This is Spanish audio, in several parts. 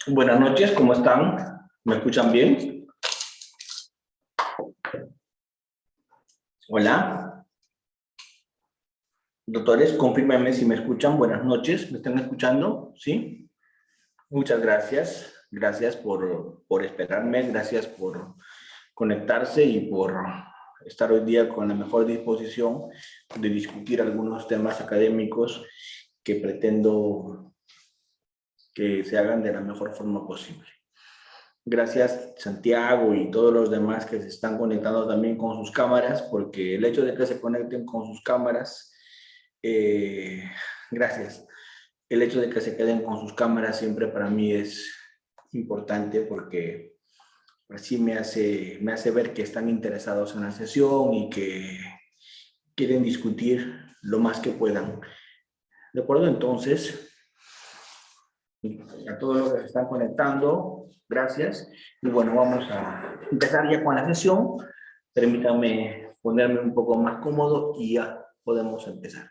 Buenas noches, ¿cómo están? ¿Me escuchan bien? Hola. Doctores, confírmenme si me escuchan. Buenas noches, ¿me están escuchando? ¿Sí? Muchas gracias. Gracias por esperarme, gracias por conectarse y por estar hoy día con la mejor disposición de discutir algunos temas académicos que pretendo que se hagan de la mejor forma posible. Gracias Santiago y todos los demás que se están conectando también con sus cámaras, porque el hecho de que se conecten con sus cámaras, gracias. El hecho de que se queden con sus cámaras siempre para mí es importante porque así me hace ver que están interesados en la sesión y que quieren discutir lo más que puedan. ¿De acuerdo? Entonces, a todos los que se están conectando, gracias. Y bueno, vamos a empezar ya con la sesión. Permítanme ponerme un poco más cómodo y ya podemos empezar.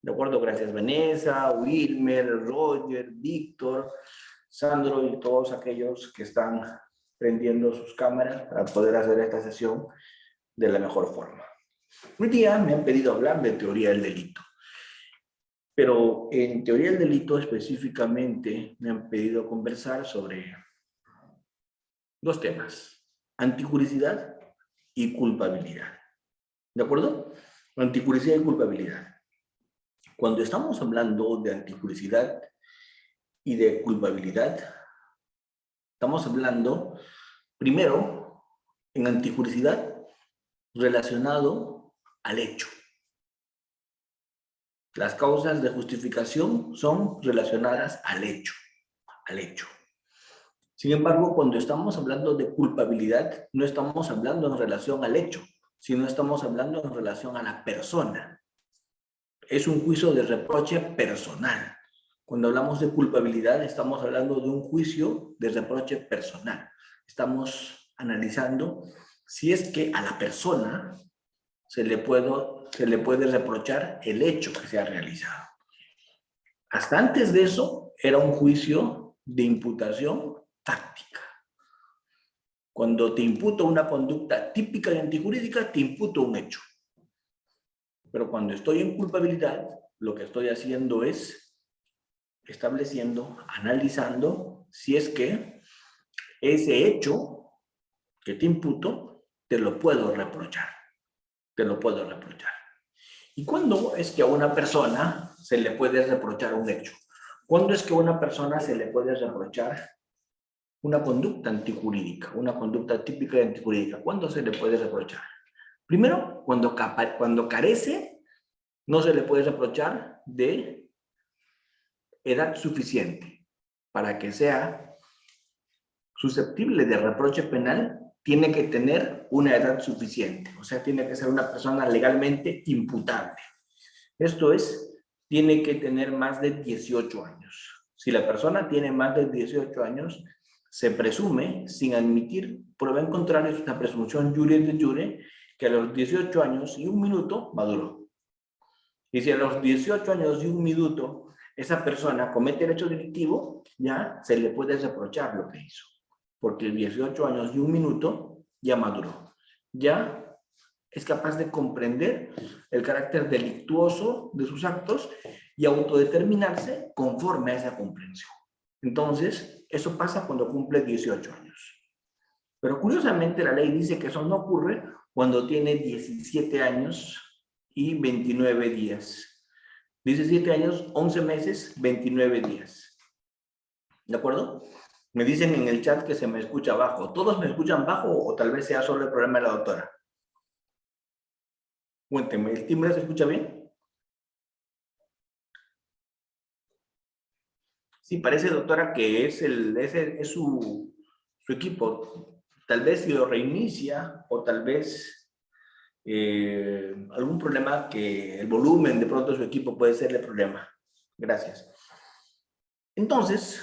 ¿De acuerdo? Gracias Vanessa, Wilmer, Roger, Víctor, Sandro y todos aquellos que están prendiendo sus cámaras para poder hacer esta sesión de la mejor forma. Hoy día me han pedido hablar de teoría del delito. Pero en teoría del delito específicamente me han pedido conversar sobre dos temas: anticuricidad y culpabilidad. ¿De acuerdo? Anticuricidad y culpabilidad. Cuando estamos hablando de anticuricidad y de culpabilidad, estamos hablando, primero, en anticuricidad, relacionado al hecho. Las causas de justificación son relacionadas al hecho. Sin embargo, cuando estamos hablando de culpabilidad, no estamos hablando en relación al hecho, sino estamos hablando en relación a la persona. Es un juicio de reproche personal. Cuando hablamos de culpabilidad, estamos hablando de un juicio de reproche personal. Estamos analizando si es que a la persona se le puede reprochar el hecho que se ha realizado. Hasta antes de eso, era un juicio de imputación táctica. Cuando te imputo una conducta típica y antijurídica, te imputo un hecho. Pero cuando estoy en culpabilidad, lo que estoy haciendo es estableciendo, analizando si es que ese hecho que te imputo, te lo puedo reprochar. ¿Y cuándo es que a una persona se le puede reprochar un hecho? ¿Cuándo es que a una persona se le puede reprochar una conducta antijurídica, una conducta típica y antijurídica? ¿Cuándo se le puede reprochar? Primero, cuando carece, no se le puede reprochar de edad suficiente. Para que sea susceptible de reproche penal, tiene que tener una edad suficiente. O sea, tiene que ser una persona legalmente imputable. Esto es, tiene que tener más de 18 años. Si la persona tiene más de 18 años, se presume, sin admitir prueba en contrario, es una presunción jure de jure, que a los 18 años y un minuto maduró. Y si a los 18 años y un minuto esa persona comete el hecho delictivo, ya se le puede reprochar lo que hizo. Porque 18 años y un minuto ya maduró. Ya es capaz de comprender el carácter delictuoso de sus actos y autodeterminarse conforme a esa comprensión. Entonces, eso pasa cuando cumple 18 años. Pero curiosamente la ley dice que eso no ocurre cuando tiene 17 años y 29 días. 17 años, 11 meses, 29 días. ¿De acuerdo? Me dicen en el chat que se me escucha bajo. ¿Todos me escuchan bajo o tal vez sea solo el problema de la doctora? Cuéntenme, ¿el timbre se escucha bien? Sí, parece, doctora, que es su equipo. Tal vez si lo reinicia o tal vez algún problema que el volumen de pronto de su equipo puede ser el problema. Gracias. Entonces,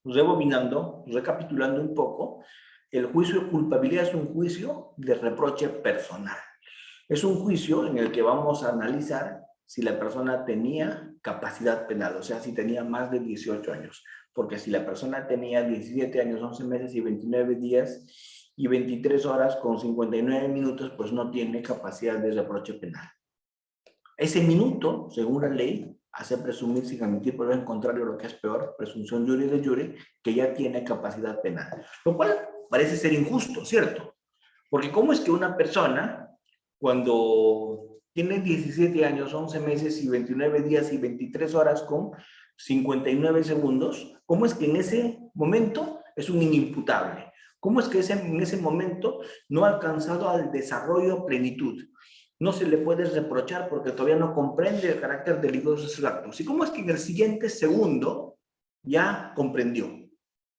rebobinando, recapitulando un poco, el juicio de culpabilidad es un juicio de reproche personal. Es un juicio en el que vamos a analizar si la persona tenía capacidad penal, o sea, si tenía más de 18 años. porque si la persona tenía 17 años, 11 meses y 29 días y 23 horas con 59 minutos, pues no tiene capacidad de reproche penal. Ese minuto, según la ley, hace presumir sin admitir prueba en contrario, lo que es peor, presunción jure de jure, que ya tiene capacidad penal. Lo cual parece ser injusto, ¿cierto? Porque ¿cómo es que una persona, cuando tiene 17 años, 11 meses y 29 días y 23 horas con 59 segundos, cómo es que en ese momento es un inimputable? ¿Cómo es que en ese momento no ha alcanzado al desarrollo plenitud? No se le puede reprochar porque todavía no comprende el carácter delictuoso de sus actos. ¿Y cómo es que en el siguiente segundo ya comprendió?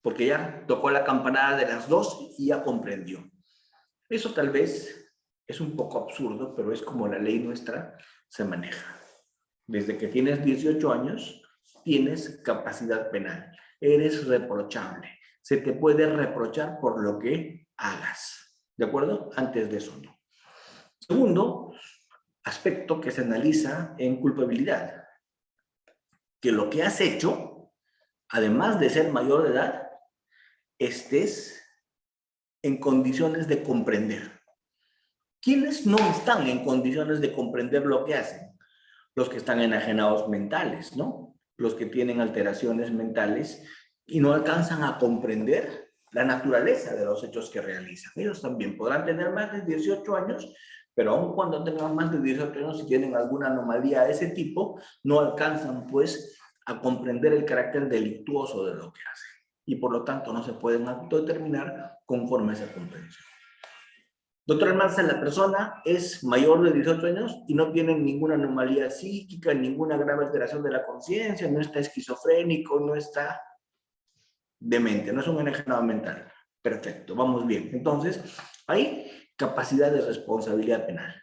Porque ya tocó la campanada de las 2 y ya comprendió. Eso tal vez es un poco absurdo, pero es como la ley nuestra se maneja. Desde que tienes 18 años, tienes capacidad penal. Eres reprochable. Se te puede reprochar por lo que hagas. ¿De acuerdo? Antes de eso no. Segundo aspecto que se analiza en culpabilidad. Que lo que has hecho, además de ser mayor de edad, estés en condiciones de comprender. ¿Quiénes no están en condiciones de comprender lo que hacen? Los que están enajenados mentales, ¿no? Los que tienen alteraciones mentales y no alcanzan a comprender la naturaleza de los hechos que realizan. Ellos también podrán tener más de 18 años, pero aun cuando tengan más de 18 años, si tienen alguna anomalía de ese tipo, no alcanzan, pues, a comprender el carácter delictuoso de lo que hacen. Y por lo tanto, no se pueden autodeterminar conforme a esa comprensión. Doctor Almanza, la persona es mayor de 18 años y no tiene ninguna anomalía psíquica, ninguna grave alteración de la conciencia, no está esquizofrénico, no está demente, no es un enajenado mental. Perfecto, vamos bien. Entonces, hay capacidad de responsabilidad penal.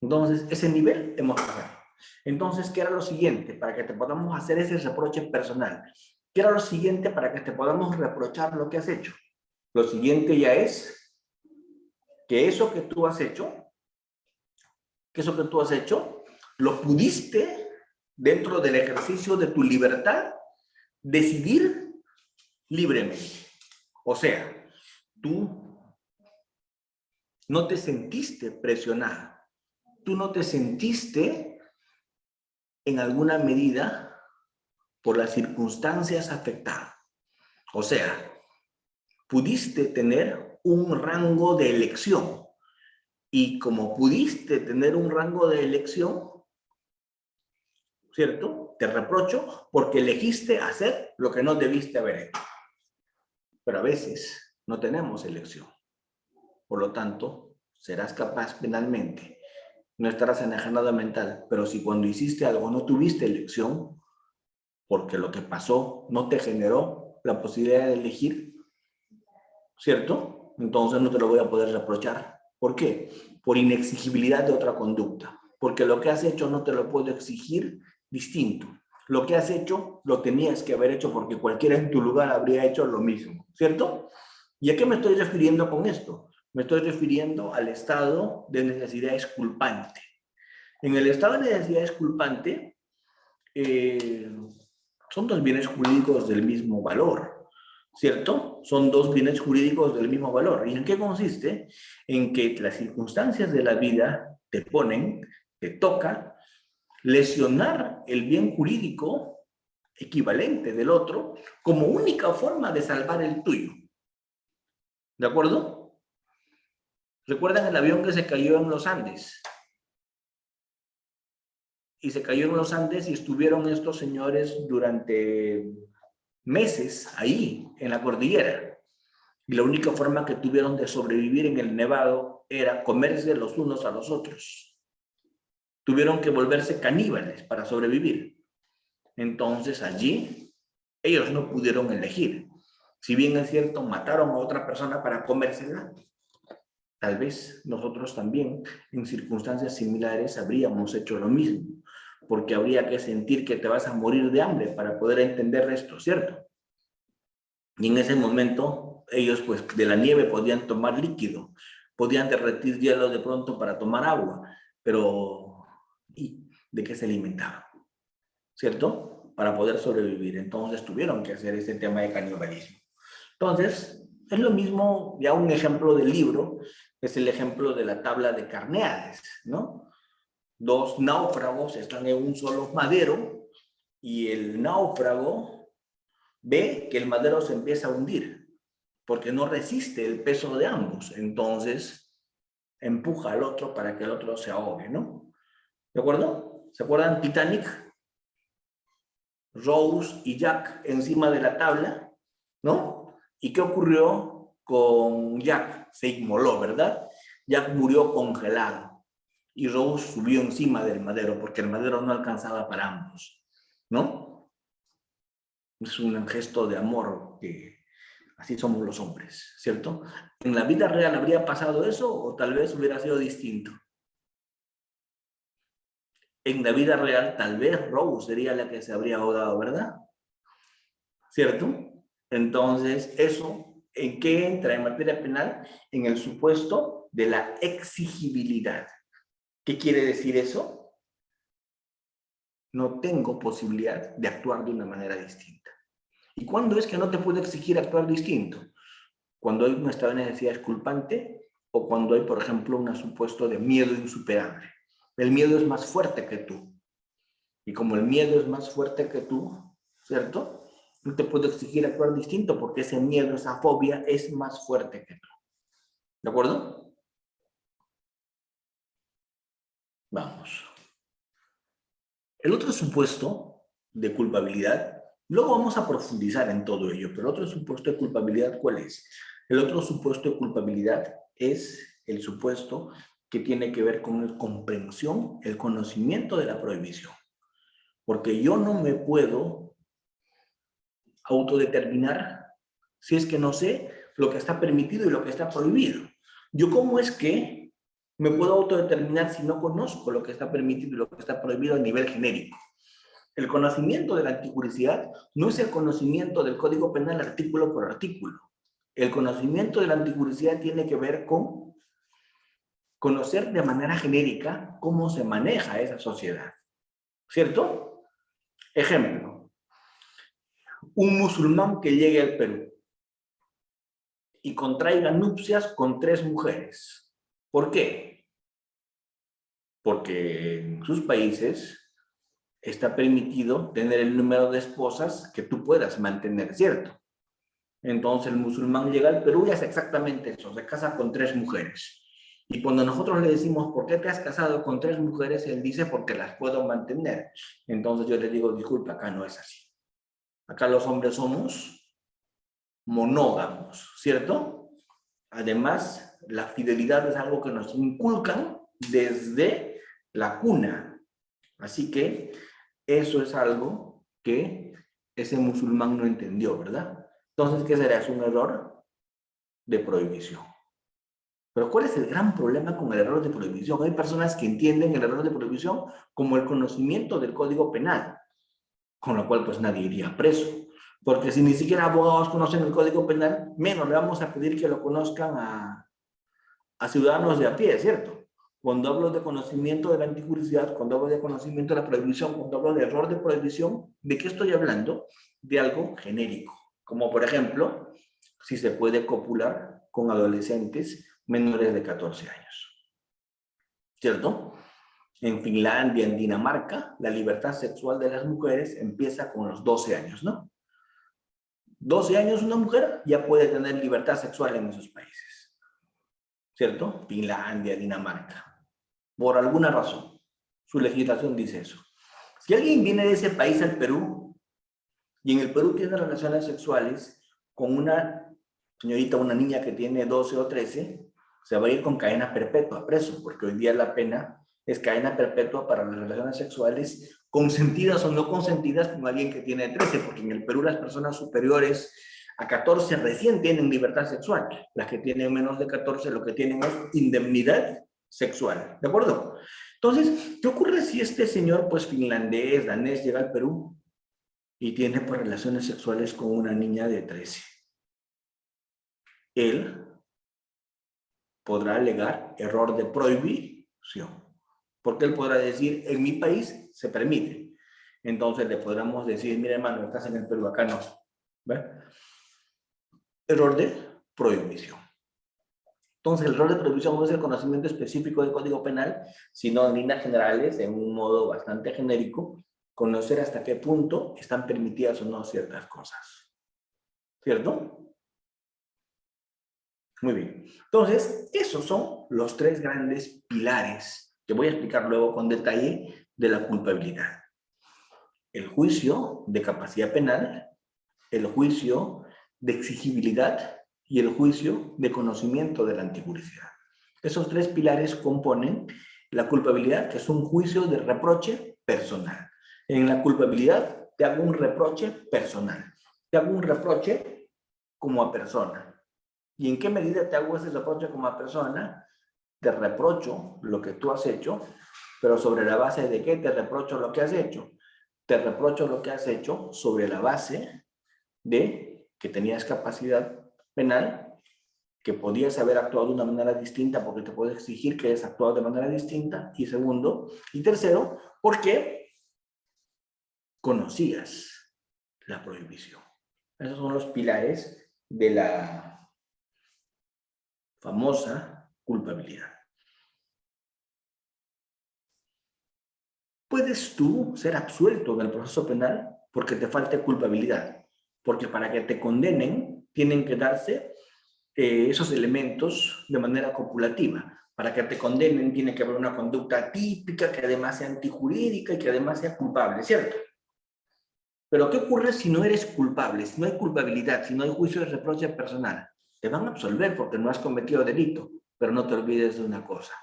Entonces, ese nivel hemos pasado. Entonces, ¿qué era lo siguiente para que te podamos hacer ese reproche personal? ¿Qué era lo siguiente para que te podamos reprochar lo que has hecho? Lo siguiente ya es que eso que tú has hecho, lo pudiste, dentro del ejercicio de tu libertad, decidir libremente. O sea, tú no te sentiste presionado, tú no te sentiste en alguna medida por las circunstancias afectadas. O sea, pudiste tener un rango de elección. Y como pudiste tener un rango de elección, ¿cierto? Te reprocho porque elegiste hacer lo que no debiste haber hecho. Pero a veces no tenemos elección. Por lo tanto, serás capaz penalmente. No estarás enajenado mental, pero si cuando hiciste algo no tuviste elección, porque lo que pasó no te generó la posibilidad de elegir, ¿cierto? Entonces no te lo voy a poder reprochar. ¿Por qué? Por inexigibilidad de otra conducta. Porque lo que has hecho no te lo puedo exigir distinto. Lo que has hecho lo tenías que haber hecho porque cualquiera en tu lugar habría hecho lo mismo, ¿cierto? ¿Y a qué me estoy refiriendo con esto? Me estoy refiriendo al estado de necesidad exculpante. En el estado de necesidad exculpante, son dos bienes jurídicos del mismo valor, ¿cierto? Son dos bienes jurídicos del mismo valor. ¿Y en qué consiste? En que las circunstancias de la vida te ponen, te toca lesionar el bien jurídico equivalente del otro como única forma de salvar el tuyo. ¿De acuerdo? ¿Recuerdan el avión que se cayó en los Andes? Y se cayó en los Andes y estuvieron estos señores durante meses ahí, en la cordillera. Y la única forma que tuvieron de sobrevivir en el nevado era comerse los unos a los otros. Tuvieron que volverse caníbales para sobrevivir. Entonces allí ellos no pudieron elegir. Si bien es cierto, mataron a otra persona para comérsela, tal vez nosotros también en circunstancias similares habríamos hecho lo mismo, porque habría que sentir que te vas a morir de hambre para poder entender esto, ¿cierto? Y en ese momento ellos pues de la nieve podían tomar líquido, podían derretir hielo de pronto para tomar agua, pero ¿y de qué se alimentaban? ¿Cierto? Para poder sobrevivir. Entonces tuvieron que hacer ese tema de canibalismo. Entonces, es lo mismo, ya un ejemplo del libro, es el ejemplo de la tabla de Carneades, ¿no? Dos náufragos están en un solo madero y el náufrago ve que el madero se empieza a hundir porque no resiste el peso de ambos. Entonces, empuja al otro para que el otro se ahogue, ¿no? ¿De acuerdo? ¿Se acuerdan? Titanic, Rose y Jack encima de la tabla, ¿no? ¿Y qué ocurrió con Jack? Se inmoló, ¿verdad? Jack murió congelado y Rose subió encima del madero porque el madero no alcanzaba para ambos, ¿no? Es un gesto de amor que así somos los hombres, ¿cierto? ¿En la vida real habría pasado eso o tal vez hubiera sido distinto? En la vida real tal vez Rose sería la que se habría ahogado, ¿verdad? ¿Cierto? Entonces, ¿eso en qué entra en materia penal? En el supuesto de la exigibilidad. ¿Qué quiere decir eso? No tengo posibilidad de actuar de una manera distinta. ¿Y cuándo es que no te puedo exigir actuar distinto? Cuando hay un estado de necesidad exculpante o cuando hay, por ejemplo, un supuesto de miedo insuperable. El miedo es más fuerte que tú. Y como el miedo es más fuerte que tú, ¿cierto? No te puedo exigir actuar distinto porque ese miedo, esa fobia es más fuerte que tú. ¿De acuerdo? Vamos. El otro supuesto de culpabilidad, luego vamos a profundizar en todo ello, pero el otro supuesto de culpabilidad, ¿cuál es? El otro supuesto de culpabilidad es el supuesto que tiene que ver con la comprensión, el conocimiento de la prohibición. Porque yo no me puedo autodeterminar si es que no sé lo que está permitido y lo que está prohibido. Yo, ¿cómo es que me puedo autodeterminar si no conozco lo que está permitido y lo que está prohibido a nivel genérico? El conocimiento de la antijudicidad no es el conocimiento del Código Penal artículo por artículo. El conocimiento de la antijudicidad tiene que ver con conocer de manera genérica cómo se maneja esa sociedad. ¿Cierto? Ejemplo, un musulmán que llegue al Perú y contraiga nupcias con 3 mujeres. ¿Por qué? Porque en sus países está permitido tener el número de esposas que tú puedas mantener, ¿cierto? Entonces el musulmán llega al Perú y hace exactamente eso, se casa con 3 mujeres. Y cuando nosotros le decimos, ¿por qué te has casado con 3 mujeres? Él dice, porque las puedo mantener. Entonces yo le digo, disculpa, acá no es así. Acá los hombres somos monógamos, ¿cierto? Además, la fidelidad es algo que nos inculcan desde la cuna. Así que eso es algo que ese musulmán no entendió, ¿verdad? Entonces, ¿qué será? Es un error de prohibición. Pero ¿cuál es el gran problema con el error de prohibición? Hay personas que entienden el error de prohibición como el conocimiento del Código Penal, con lo cual pues nadie iría preso. Porque si ni siquiera abogados conocen el Código Penal, menos le vamos a pedir que lo conozcan a ciudadanos de a pie, ¿cierto? Cuando hablo de conocimiento de la antijudicidad, cuando hablo de conocimiento de la prohibición, cuando hablo de error de prohibición, ¿de qué estoy hablando? De algo genérico. Como por ejemplo, si se puede copular con adolescentes menores de 14 años. ¿Cierto? En Finlandia, en Dinamarca, la libertad sexual de las mujeres empieza con los 12 años, ¿no? 12 años una mujer ya puede tener libertad sexual en esos países. ¿Cierto? Finlandia, Dinamarca. Por alguna razón. Su legislación dice eso. Si alguien viene de ese país al Perú y en el Perú tiene relaciones sexuales con una señorita, una niña que tiene 12 o 13, se va a ir con cadena perpetua preso, porque hoy día la pena es cadena perpetua para las relaciones sexuales consentidas o no consentidas con alguien que tiene 13, porque en el Perú las personas superiores a 14 recién tienen libertad sexual. Las que tienen menos de 14 lo que tienen es indemnidad sexual, ¿de acuerdo? Entonces, ¿qué ocurre si este señor, pues finlandés, danés, llega al Perú y tiene pues relaciones sexuales con una niña de 13? Él podrá alegar error de prohibición, porque él podrá decir, en mi país se permite, Entonces le podríamos decir, mira hermano, estás en el Perú, acá no. ¿Ve? Error de prohibición. Entonces, el error de prohibición no es el conocimiento específico del Código Penal, sino en líneas generales, en un modo bastante genérico, conocer hasta qué punto están permitidas o no ciertas cosas. ¿Cierto? Muy bien. Entonces, esos son los tres grandes pilares que voy a explicar luego con detalle de la culpabilidad. El juicio de capacidad penal, el juicio de exigibilidad y el juicio de conocimiento de la antijuricidad. Esos tres pilares componen la culpabilidad, que es un juicio de reproche personal. En la culpabilidad te hago un reproche personal. Te hago un reproche como a persona. ¿Y en qué medida te hago ese reproche como a persona? Te reprocho lo que tú has hecho, pero sobre la base de qué te reprocho lo que has hecho. Te reprocho lo que has hecho sobre la base de que tenías capacidad penal, que podías haber actuado de una manera distinta porque te puedo exigir que hayas actuado de manera distinta. Y segundo, y tercero, porque conocías la prohibición. Esos son los pilares de la famosa culpabilidad. Puedes tú ser absuelto en el proceso penal porque te falte culpabilidad, porque para que te condenen tienen que darse esos elementos de manera copulativa. Para que te condenen tiene que haber una conducta típica que además sea antijurídica y que además sea culpable, ¿cierto? Pero ¿qué ocurre si no eres culpable, si no hay culpabilidad, si no hay juicio de reproche personal? Te van a absolver porque no has cometido delito, pero no te olvides de una cosa.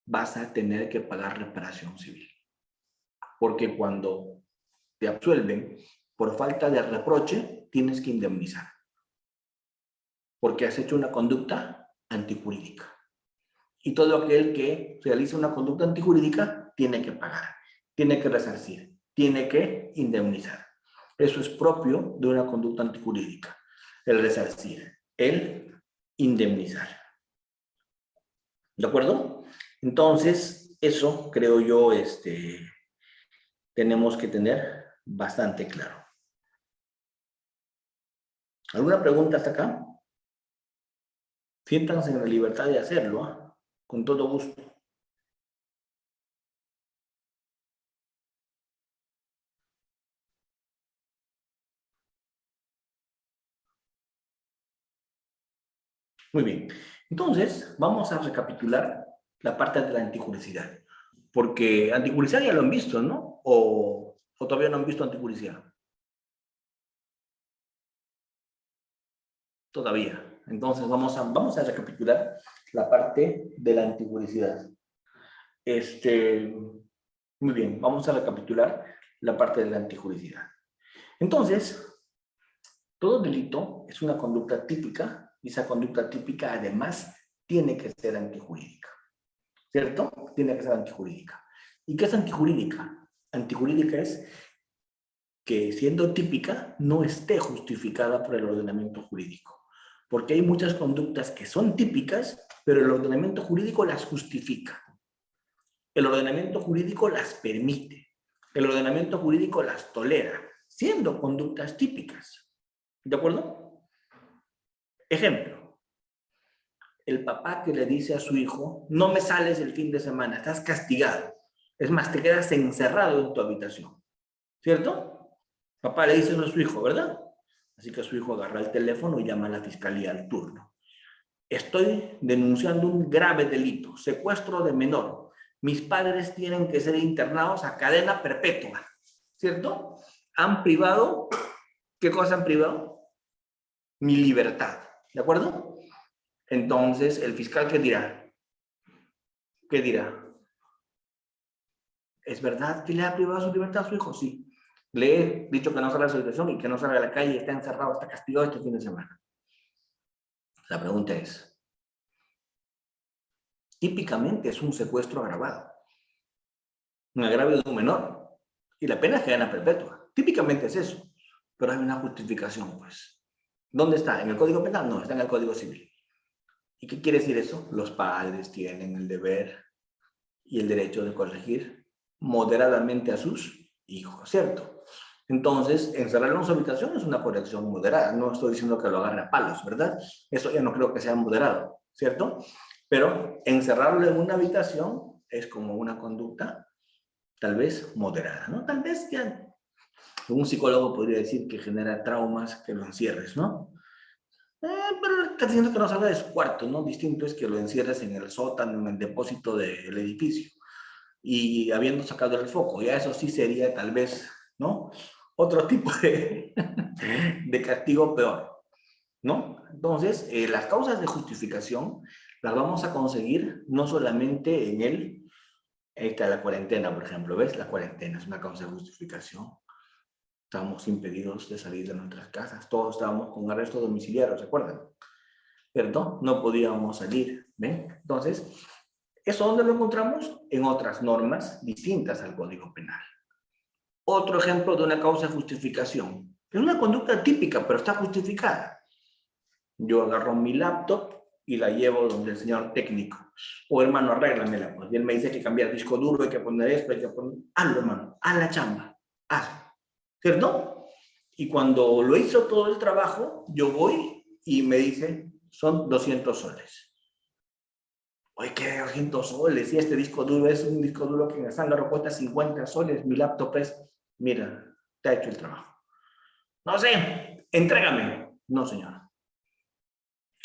Vas a tener que pagar reparación civil. Porque cuando te absuelven por falta de reproche, tienes que indemnizar. Porque has hecho una conducta antijurídica. Y todo aquel que realiza una conducta antijurídica tiene que pagar, tiene que resarcir, tiene que indemnizar. Eso es propio de una conducta antijurídica, el resarcir, el indemnizar. ¿De acuerdo? Entonces, eso creo yo tenemos que tener bastante claro. ¿Alguna pregunta hasta acá? Siéntanse en la libertad de hacerlo, ¿eh? Con todo gusto. Muy bien. Entonces, vamos a recapitular la parte de la antijuricidad. Porque antijuricidad ya lo han visto, ¿no? O todavía no han visto antijuricidad. Todavía. Entonces, vamos a recapitular la parte de la antijuricidad. Muy bien, vamos a recapitular la parte de la antijuricidad. Entonces, todo delito es una conducta típica y esa conducta típica además tiene que ser antijurídica. ¿Cierto? Tiene que ser antijurídica. ¿Y qué es antijurídica? Antijurídica es que siendo típica no esté justificada por el ordenamiento jurídico. Porque hay muchas conductas que son típicas, pero el ordenamiento jurídico las justifica. El ordenamiento jurídico las permite. El ordenamiento jurídico las tolera, siendo conductas típicas. ¿De acuerdo? Ejemplo. El papá que le dice a su hijo, no me sales el fin de semana, estás castigado. Es más, te quedas encerrado en tu habitación. ¿Cierto? Papá le dice a su hijo, ¿verdad? Así que su hijo agarra el teléfono y llama a la fiscalía al turno. Estoy denunciando un grave delito, secuestro de menor. Mis padres tienen que ser internados a cadena perpetua. ¿Cierto? Han privado, ¿qué cosa han privado? Mi libertad. ¿De acuerdo? Entonces, el fiscal, ¿qué dirá? ¿Qué dirá? ¿Es verdad que le ha privado su libertad a su hijo? Sí. Le he dicho que no salga de su habitación y que no salga a la calle, está encerrado, está castigado este fin de semana. La pregunta es, típicamente es un secuestro agravado, un agravio de un menor, y la pena es cadena perpetua. Típicamente es eso, pero hay una justificación, pues. ¿Dónde está? ¿En el Código Penal? No, está en el Código Civil. ¿Y qué quiere decir eso? Los padres tienen el deber y el derecho de corregir moderadamente a sus hijos, ¿cierto? Entonces, encerrarlo en su habitación es una corrección moderada. No estoy diciendo que lo agarre a palos, ¿verdad? Eso ya no creo que sea moderado, ¿cierto? Pero encerrarlo en una habitación es como una conducta tal vez moderada, ¿no? Tal vez ya un psicólogo podría decir que genera traumas que lo encierres, ¿no? Pero está diciendo que no salga de su cuarto, ¿no? Distinto es que lo encierres en el sótano, en el depósito del edificio, y habiendo sacado el foco, ya eso sí sería tal vez, ¿no? Otro tipo de castigo peor, ¿no? Entonces, las causas de justificación las vamos a conseguir no solamente en esta la cuarentena, por ejemplo, ¿ves? La cuarentena es una causa de justificación. Estábamos impedidos de salir de nuestras casas, todos estábamos con arresto domiciliario, ¿se acuerdan? ¿Cierto? No podíamos salir, ¿ven? Entonces, ¿eso dónde lo encontramos? En otras normas distintas al Código Penal. Otro ejemplo de una causa de justificación. Es una conducta típica, pero está justificada. Yo agarro mi laptop y la llevo donde el señor técnico. O hermano, arréglamela. Pues bien me dice que cambiar disco duro, hay que poner esto, hay que poner... Hazlo, hermano, haz la chamba, hazlo. ¿Cierto? Y cuando lo hizo todo el trabajo, yo voy y me dice, son 200 soles. Oye, ¿qué 200 soles? Si este disco duro es un disco duro que en el Zángaro cuesta 50 soles, mi laptop es, mira, te ha hecho el trabajo. No sé, entrégame. No, señora,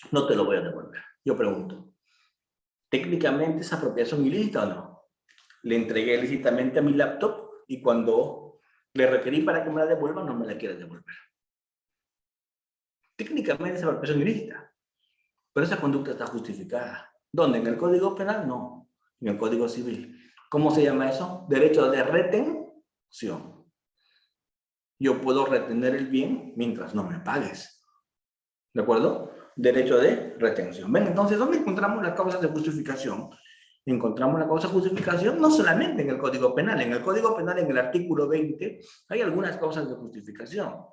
no te lo voy a devolver. Yo pregunto, ¿técnicamente es apropiación ilícita o no? Le entregué lícitamente a mi laptop y cuando le requerí para que me la devuelva, no me la quiere devolver. Técnicamente es apropiación ilícita, pero esa conducta está justificada. ¿Dónde? ¿En el Código Penal? No, en el Código Civil. ¿Cómo se llama eso? Derecho de retención. Yo puedo retener el bien mientras no me pagues. ¿De acuerdo? Derecho de retención. ¿Ven? Entonces, ¿dónde encontramos las causas de justificación? Encontramos la causa de justificación no solamente en el Código Penal. En el Código Penal, en el artículo 20, hay algunas causas de justificación.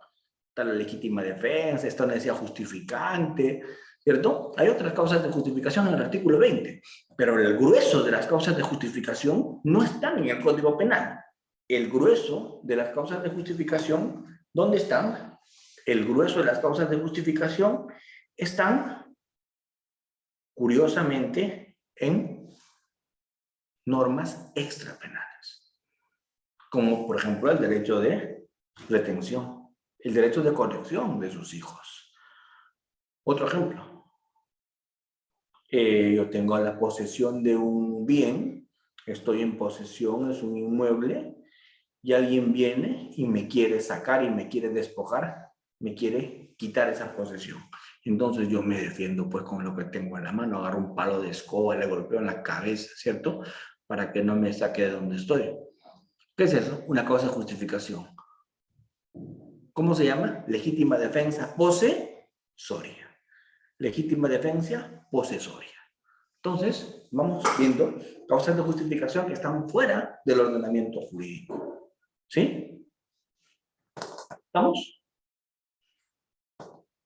Está la legítima defensa, está una necesidad justificante, ¿cierto? Hay otras causas de justificación en el artículo 20, pero el grueso de las causas de justificación no están en el Código Penal. El grueso de las causas de justificación, ¿dónde están? El grueso de las causas de justificación están, curiosamente, en normas extrapenales, como por ejemplo el derecho de retención, el derecho de corrección de sus hijos. Otro ejemplo, yo tengo la posesión de un bien, estoy en posesión, es un inmueble, y alguien viene y me quiere sacar y me quiere despojar, me quiere quitar esa posesión. Entonces yo me defiendo pues con lo que tengo en la mano, agarro un palo de escoba, le golpeo en la cabeza, ¿cierto? Para que no me saque de donde estoy. ¿Qué es eso? Una causa de justificación. ¿Cómo se llama? Legítima defensa posesoria. Legítima defensa posesoria. Entonces, vamos viendo causas de justificación que están fuera del ordenamiento jurídico. ¿Sí? ¿Estamos?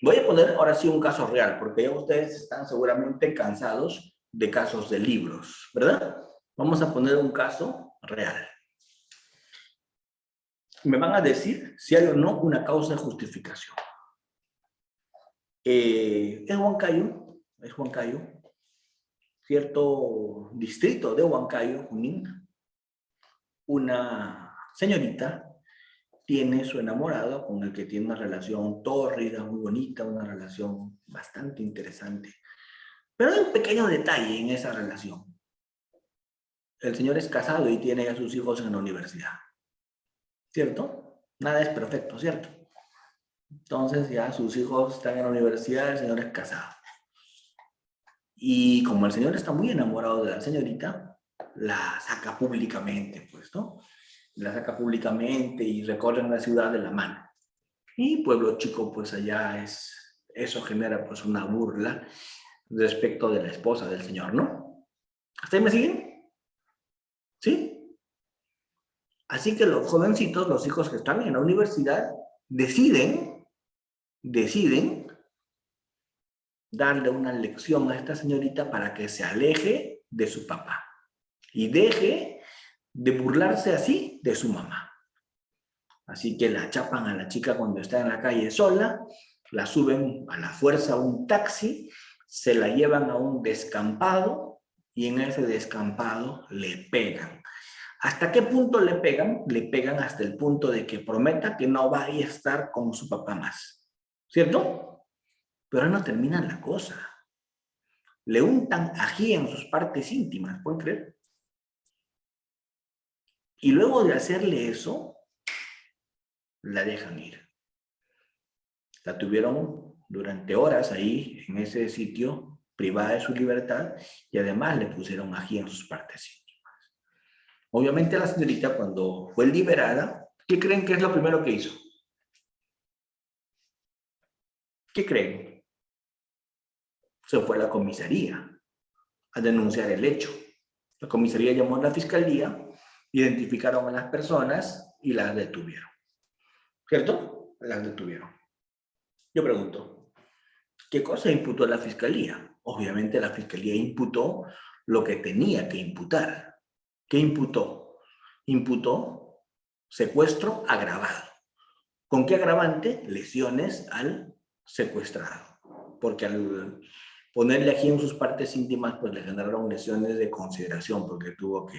Voy a poner ahora sí un caso real, porque ya ustedes están seguramente cansados de casos de libros, ¿verdad? Vamos a poner un caso real. Me van a decir si hay o no una causa de justificación. Es Huancayo, cierto distrito de Huancayo, Junín, una señorita tiene su enamorado con el que tiene una relación tórrida, muy bonita, una relación bastante interesante. Pero hay un pequeño detalle en esa relación. El señor es casado y tiene a sus hijos en la universidad. ¿Cierto? Nada es perfecto, ¿cierto? Entonces ya sus hijos están en la universidad, el señor es casado. Y como el señor está muy enamorado de la señorita, la saca públicamente, pues, ¿no? La saca públicamente y recorren la ciudad de la mano. Y pueblo chico, pues allá eso genera pues una burla respecto de la esposa del señor, ¿no? ¿Hasta ahí me siguen? ¿Sí? Así que los jovencitos, los hijos que están en la universidad, deciden darle una lección a esta señorita para que se aleje de su papá y deje de burlarse así de su mamá. Así que la chapan a la chica cuando está en la calle sola, la suben a la fuerza a un taxi, se la llevan a un descampado y en ese descampado le pegan. ¿Hasta qué punto le pegan? Le pegan hasta el punto de que prometa que no va a estar con su papá más. ¿Cierto? Pero no termina la cosa. Le untan ají en sus partes íntimas, ¿pueden creer? Y luego de hacerle eso, la dejan ir. La tuvieron durante horas ahí, en ese sitio, privada de su libertad, y además le pusieron ají en sus partes íntimas. Obviamente la señorita, cuando fue liberada, ¿qué creen que es lo primero que hizo? ¿Qué creen? Se fue a la comisaría a denunciar el hecho. La comisaría llamó a la fiscalía, identificaron a las personas y las detuvieron. ¿Cierto? Las detuvieron. Yo pregunto, ¿qué cosa imputó la fiscalía? Obviamente la fiscalía imputó lo que tenía que imputar. ¿Qué imputó? Imputó secuestro agravado. ¿Con qué agravante? Lesiones al secuestrado. Porque al ponerle aquí en sus partes íntimas, pues le generaron lesiones de consideración, porque tuvo que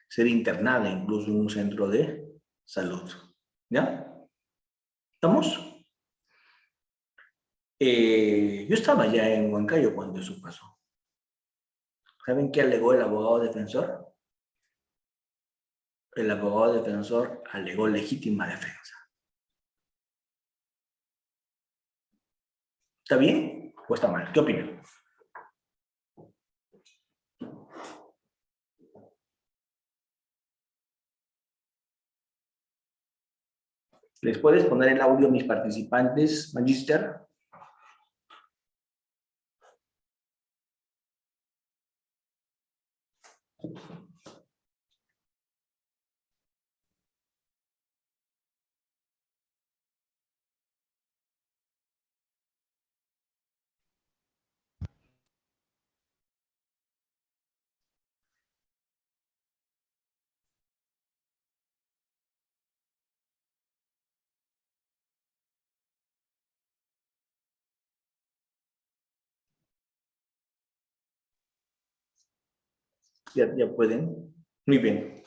ser internada incluso en un centro de salud. ¿Ya? ¿Estamos? Yo estaba ya en Huancayo cuando eso pasó. ¿Saben qué alegó el abogado defensor? El abogado defensor alegó legítima defensa. ¿Está bien o está mal? ¿Qué opinan? ¿Les puedes poner el audio a mis participantes, Magister? Ya pueden. Muy bien.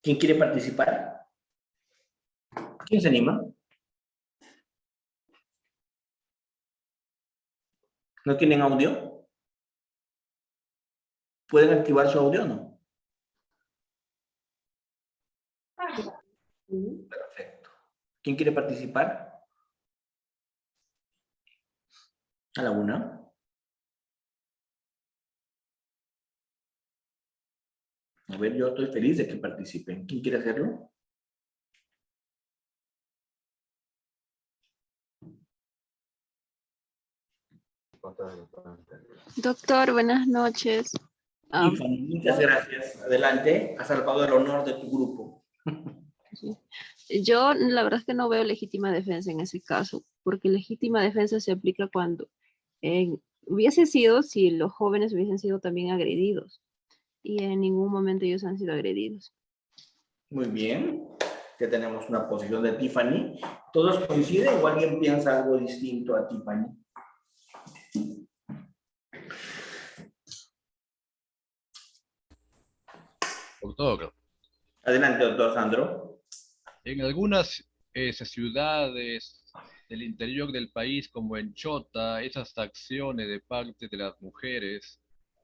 ¿Quién quiere participar? ¿Quién se anima? ¿No tienen audio? ¿Pueden activar su audio o no? Perfecto. ¿Quién quiere participar? A la una. A ver, yo estoy feliz de que participen. ¿Quién quiere hacerlo? Doctor, buenas noches. Tiffany, muchas gracias. Adelante. Has salvado el honor de tu grupo. Yo la verdad es que no veo legítima defensa en ese caso, porque legítima defensa se aplica cuando hubiese sido si los jóvenes hubiesen sido también agredidos, y en ningún momento ellos han sido agredidos. Muy bien. Ya tenemos una posición de Tiffany. ¿Todos coinciden o alguien piensa algo distinto a Tiffany? Doctor, Adelante, doctor Sandro. en algunas ciudades del interior del país, como en Chota, esas acciones de parte de las mujeres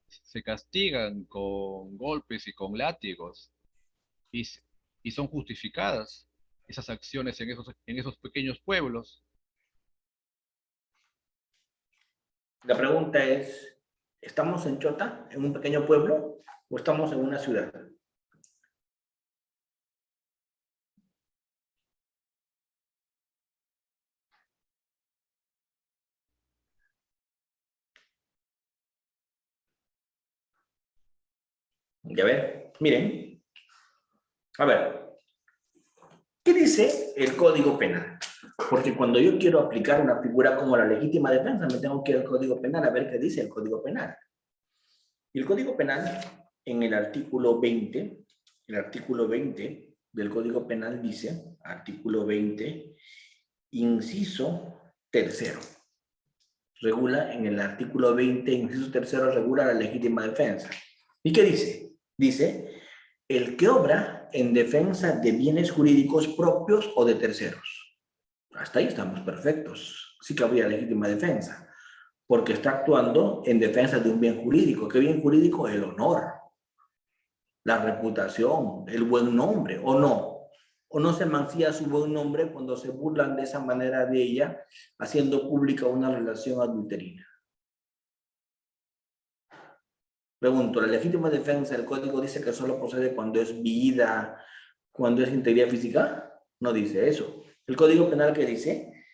se castigan con golpes y con látigos y, y son justificadas esas acciones en esos pequeños pueblos. La pregunta es, ¿estamos en Chota, en un pequeño pueblo, o estamos en una ciudad? Ya ver, miren. A ver, ¿qué dice el Código Penal? Porque cuando yo quiero aplicar una figura como la legítima defensa, me tengo que ir al Código Penal a ver qué dice el Código Penal. Y el Código Penal, en el artículo 20 del Código Penal dice, artículo 20, inciso tercero. Regula en el artículo 20, inciso tercero, regula la legítima defensa. ¿Y qué dice? Dice, el que obra en defensa de bienes jurídicos propios o de terceros. Hasta ahí estamos perfectos. Sí que habría legítima defensa, porque está actuando en defensa de un bien jurídico. ¿Qué bien jurídico? El honor, la reputación, el buen nombre, ¿o no? ¿O no se mancilla su buen nombre cuando se burlan de esa manera de ella, haciendo pública una relación adulterina? Pregunto, ¿la legítima defensa del código dice que solo procede cuando es vida, cuando es integridad física? No dice eso. El Código Penal, ¿qué dice?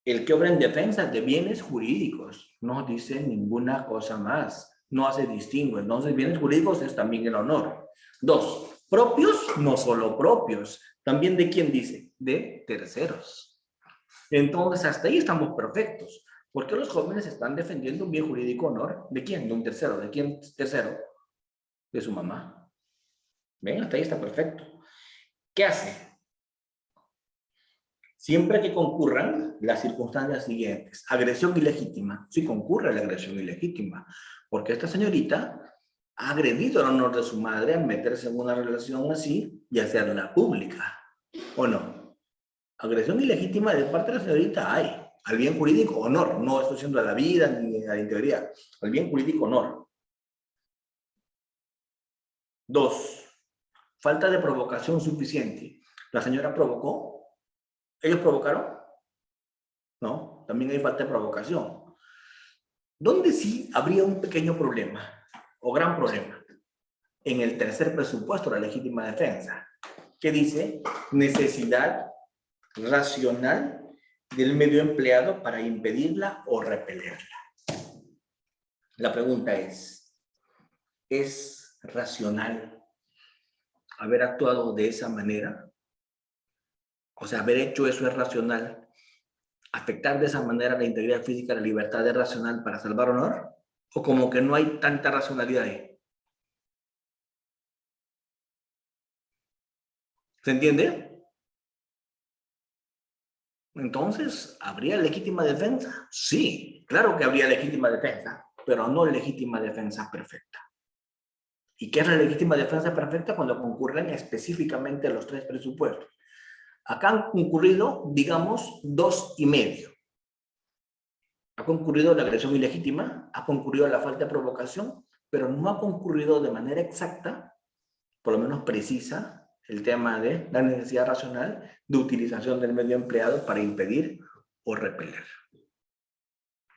El que obra en defensa de bienes jurídicos. No dice ninguna cosa más. No hace distingo. Entonces, bienes jurídicos es también el honor. 2. Propios, no solo propios. También de quién dice? De terceros. Entonces, hasta ahí estamos perfectos. ¿Por qué los jóvenes están defendiendo un bien jurídico honor? ¿De quién? De un tercero. ¿De quién tercero? De su mamá. ¿Ven? Hasta ahí está perfecto. ¿Qué hace? Siempre que concurran las circunstancias siguientes. Agresión ilegítima. Sí concurre la agresión ilegítima. Porque esta señorita ha agredido el honor de su madre al meterse en una relación así y hacerla pública. ¿O no? Agresión ilegítima de parte de la señorita hay. Al bien jurídico, honor. No estoy diciendo a la vida ni a la integridad. Al bien jurídico, honor. 2. Falta de provocación suficiente. ¿La señora provocó? ¿Ellos provocaron? No, también hay falta de provocación. ¿Dónde sí habría un pequeño problema o gran problema? En el tercer presupuesto de la legítima defensa, que dice necesidad racional del medio empleado para impedirla o repelerla. La pregunta ¿es racional haber actuado de esa manera? O sea, haber hecho eso es racional. ¿Afectar de esa manera la integridad física, la libertad es racional para salvar honor? ¿O como que no hay tanta racionalidad ahí? ¿Se entiende? Entonces, ¿habría legítima defensa? Sí, claro que habría legítima defensa, pero no legítima defensa perfecta. ¿Y qué es la legítima defensa perfecta? Cuando concurren específicamente los tres presupuestos. Acá han concurrido, digamos, 2,5. Ha concurrido la agresión ilegítima, ha concurrido la falta de provocación, pero no ha concurrido de manera exacta, por lo menos precisa, el tema de la necesidad racional de utilización del medio empleado para impedir o repeler.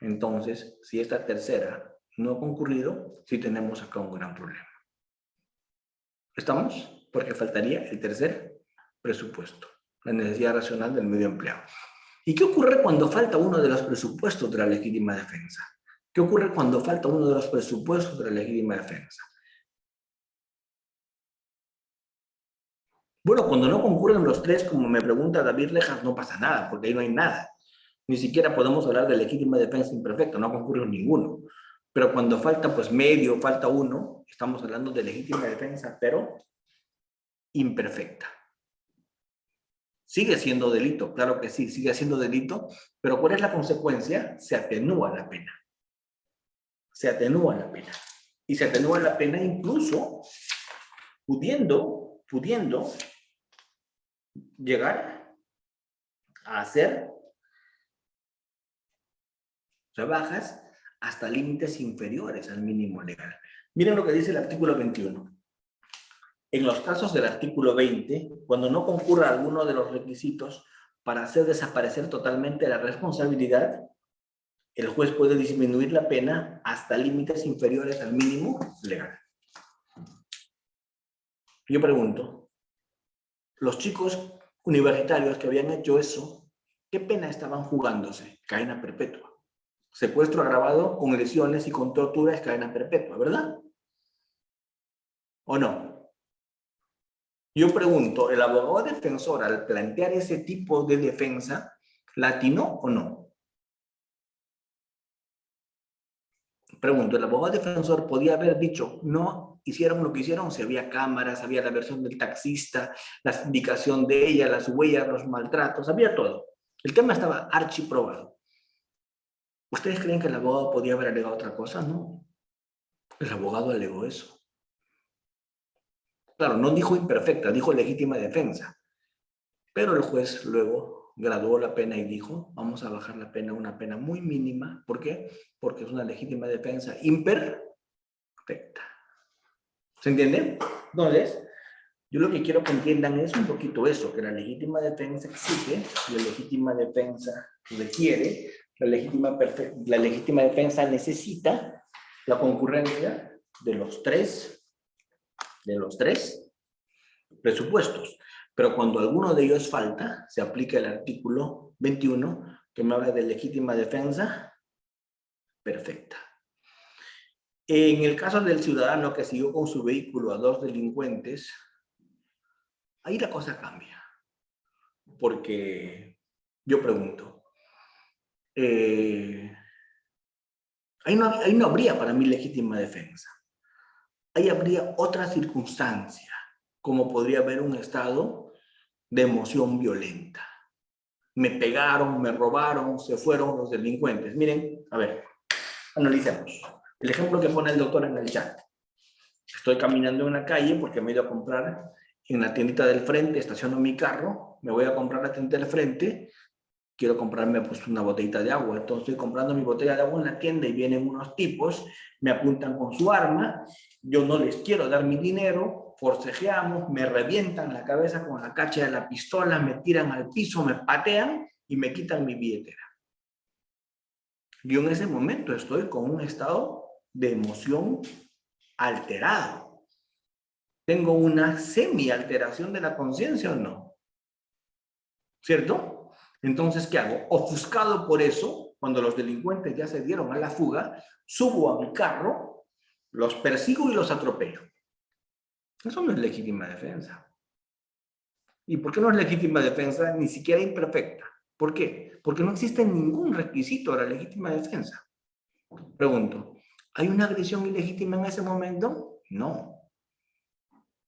Entonces, si esta tercera no ha concurrido, sí tenemos acá un gran problema. ¿Estamos? Porque faltaría el tercer presupuesto, la necesidad racional del medio empleado. ¿Y qué ocurre cuando falta uno de los presupuestos de la legítima defensa? ¿Qué ocurre cuando falta uno de los presupuestos de la legítima defensa? Bueno, cuando no concurren los tres, como me pregunta David Lejas, no pasa nada, porque ahí no hay nada. Ni siquiera podemos hablar de legítima defensa imperfecta, no concurre ninguno. Pero cuando falta pues medio, falta uno, estamos hablando de legítima defensa, pero imperfecta. Sigue siendo delito, claro que sí, sigue siendo delito, pero ¿cuál es la consecuencia? Se atenúa la pena. Se atenúa la pena. Y se atenúa la pena incluso pudiendo llegar a hacer rebajas hasta límites inferiores al mínimo legal. Miren lo que dice el artículo 21. En los casos del artículo 20, cuando no concurra alguno de los requisitos para hacer desaparecer totalmente la responsabilidad, el juez puede disminuir la pena hasta límites inferiores al mínimo legal. Yo pregunto, los chicos universitarios que habían hecho eso, ¿qué pena estaban jugándose? Cadena perpetua. Secuestro agravado con lesiones y con tortura es cadena perpetua, ¿verdad? ¿O no? Yo pregunto, ¿el abogado defensor al plantear ese tipo de defensa, la atinó o no? Pregunto, ¿el abogado defensor podía haber dicho, no hicieron lo que hicieron? Si había cámaras, había la versión del taxista, la indicación de ella, las huellas, los maltratos, había todo. El tema estaba archiprobado. ¿Ustedes creen que el abogado podía haber alegado otra cosa? No. El abogado alegó eso. Claro, no dijo imperfecta, dijo legítima defensa. Pero el juez luego graduó la pena y dijo, vamos a bajar la pena a una pena muy mínima. ¿Por qué? Porque es una legítima defensa imperfecta. ¿Se entiende? Entonces, yo lo que quiero que entiendan es un poquito eso, que la legítima defensa exige, la legítima defensa requiere, la legítima defensa necesita la concurrencia de los tres presupuestos. Pero cuando alguno de ellos falta, se aplica el artículo 21, que me habla de legítima defensa perfecta. En el caso del ciudadano que siguió con su vehículo a dos delincuentes, ahí la cosa cambia. Porque yo pregunto, ahí no habría para mí legítima defensa. Ahí habría otra circunstancia, como podría haber un estado de emoción violenta. Me pegaron, me robaron, se fueron los delincuentes. Miren, a ver, analicemos. El ejemplo que pone el doctor en el chat. Estoy caminando en la calle porque me he ido a comprar en la tiendita del frente, estaciono mi carro, me voy a comprar la tienda del frente, quiero comprarme pues una botellita de agua, entonces estoy comprando mi botella de agua en la tienda y vienen unos tipos, me apuntan con su arma, yo no les quiero dar mi dinero, forcejeamos, me revientan la cabeza con la cacha de la pistola, me tiran al piso, me patean y me quitan mi billetera. Yo en ese momento estoy con un estado de emoción alterado. ¿Tengo una semi-alteración de la conciencia o no? ¿Cierto? Entonces, ¿qué hago? Ofuscado por eso, cuando los delincuentes ya se dieron a la fuga, subo a mi carro, los persigo y los atropello. Eso no es legítima defensa. ¿Y por qué no es legítima defensa? Ni siquiera imperfecta. ¿Por qué? Porque no existe ningún requisito de la legítima defensa. Pregunto, ¿hay una agresión ilegítima en ese momento? No.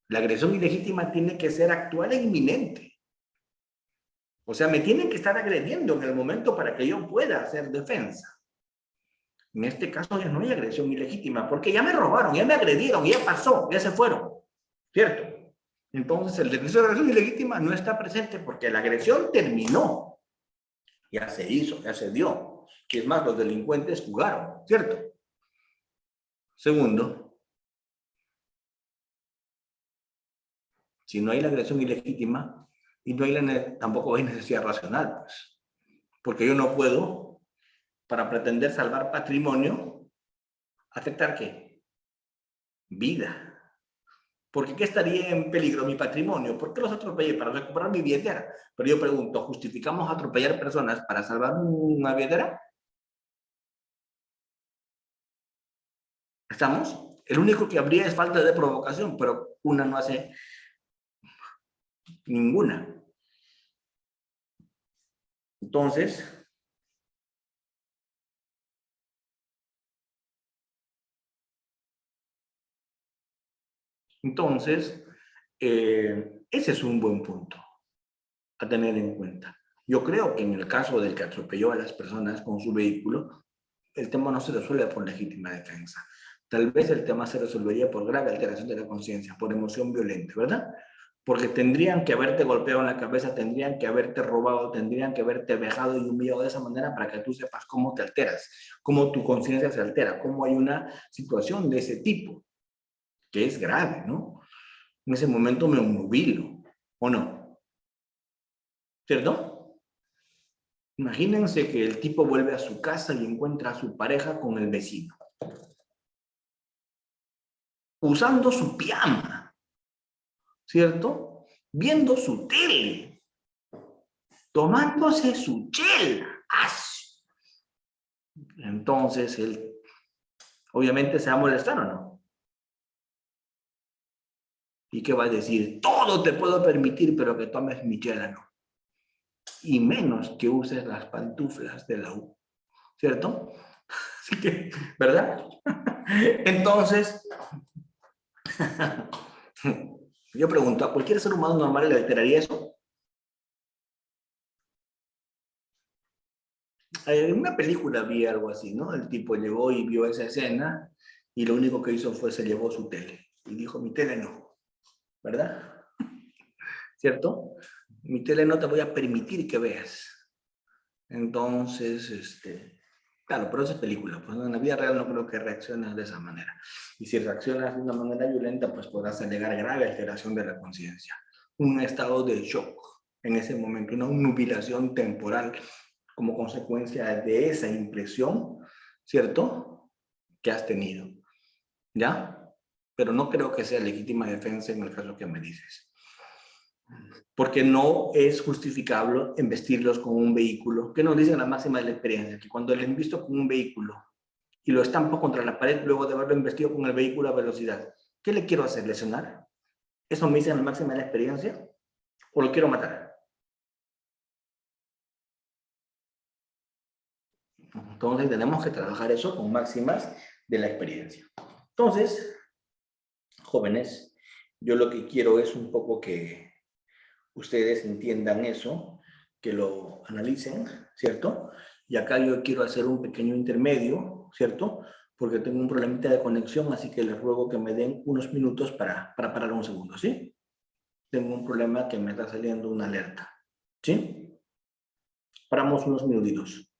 La agresión ilegítima tiene que ser actual e inminente. O sea, me tienen que estar agrediendo en el momento para que yo pueda hacer defensa. En este caso ya no hay agresión ilegítima, porque ya me robaron, ya me agredieron, ya pasó, ya se fueron. ¿Cierto? Entonces el derecho de agresión ilegítima no está presente porque la agresión terminó. Ya se hizo, ya se dio. Y es más, los delincuentes jugaron, ¿cierto? Segundo, si no hay la agresión ilegítima y no hay tampoco hay necesidad racional, pues. Porque yo no puedo, para pretender salvar patrimonio, ¿afectar qué? Vida. Porque ¿qué estaría en peligro? Mi patrimonio. ¿Por qué los atropellé? Para recuperar mi billetera. Pero yo pregunto, ¿justificamos atropellar personas para salvar una billetera? ¿Estamos? El único que habría es falta de provocación, pero una no hace ninguna. Entonces, ese es un buen punto a tener en cuenta. Yo creo que en el caso del que atropelló a las personas con su vehículo, el tema no se resuelve por legítima defensa. Tal vez el tema se resolvería por grave alteración de la conciencia, por emoción violenta, ¿verdad? Porque tendrían que haberte golpeado en la cabeza, tendrían que haberte robado, tendrían que haberte vejado y humillado de esa manera para que tú sepas cómo te alteras, cómo tu conciencia se altera, cómo hay una situación de ese tipo, que es grave, ¿no? En ese momento me obnubilo, ¿o no? ¿Cierto? Imagínense que el tipo vuelve a su casa y encuentra a su pareja con el vecino, usando su pijama, ¿cierto? Viendo su tele, tomándose su chela. Entonces, él obviamente se va a molestar, ¿o no? ¿Y qué va a decir? Todo te puedo permitir, pero que tomes mi chela no. Y menos que uses las pantuflas de la U, ¿cierto? Así que, ¿verdad? Entonces, yo pregunto, ¿a cualquier ser humano normal le alteraría eso? En una película vi algo así, ¿no? El tipo llegó y vio esa escena y lo único que hizo fue se llevó su tele y dijo, mi tele no, ¿verdad? ¿Cierto? Mi tele no te voy a permitir que veas. Entonces, claro, pero eso es película, pues en la vida real no creo que reacciones de esa manera. Y si reaccionas de una manera violenta, pues podrás alegar grave alteración de la conciencia. Un estado de shock en ese momento, una nubilación temporal como consecuencia de esa impresión, ¿cierto? Que has tenido, ¿ya? Pero no creo que sea legítima defensa en el caso que me dices. Porque no es justificable embestirlos con un vehículo, que nos dicen la máxima de la experiencia, que cuando les invisto con un vehículo y lo estampo contra la pared luego de haberlo embestido con el vehículo a velocidad, ¿qué le quiero hacer? ¿Lesionar? ¿Eso me dice la máxima de la experiencia? ¿O lo quiero matar? Entonces tenemos que trabajar eso con máximas de la experiencia. Entonces, jóvenes, yo lo que quiero es un poco que ustedes entiendan eso, que lo analicen, ¿cierto? Y acá yo quiero hacer un pequeño intermedio, ¿cierto? Porque tengo un problemita de conexión, así que les ruego que me den unos minutos para parar un segundo, ¿sí? Tengo un problema que me está saliendo una alerta, ¿sí? Paramos unos minutitos.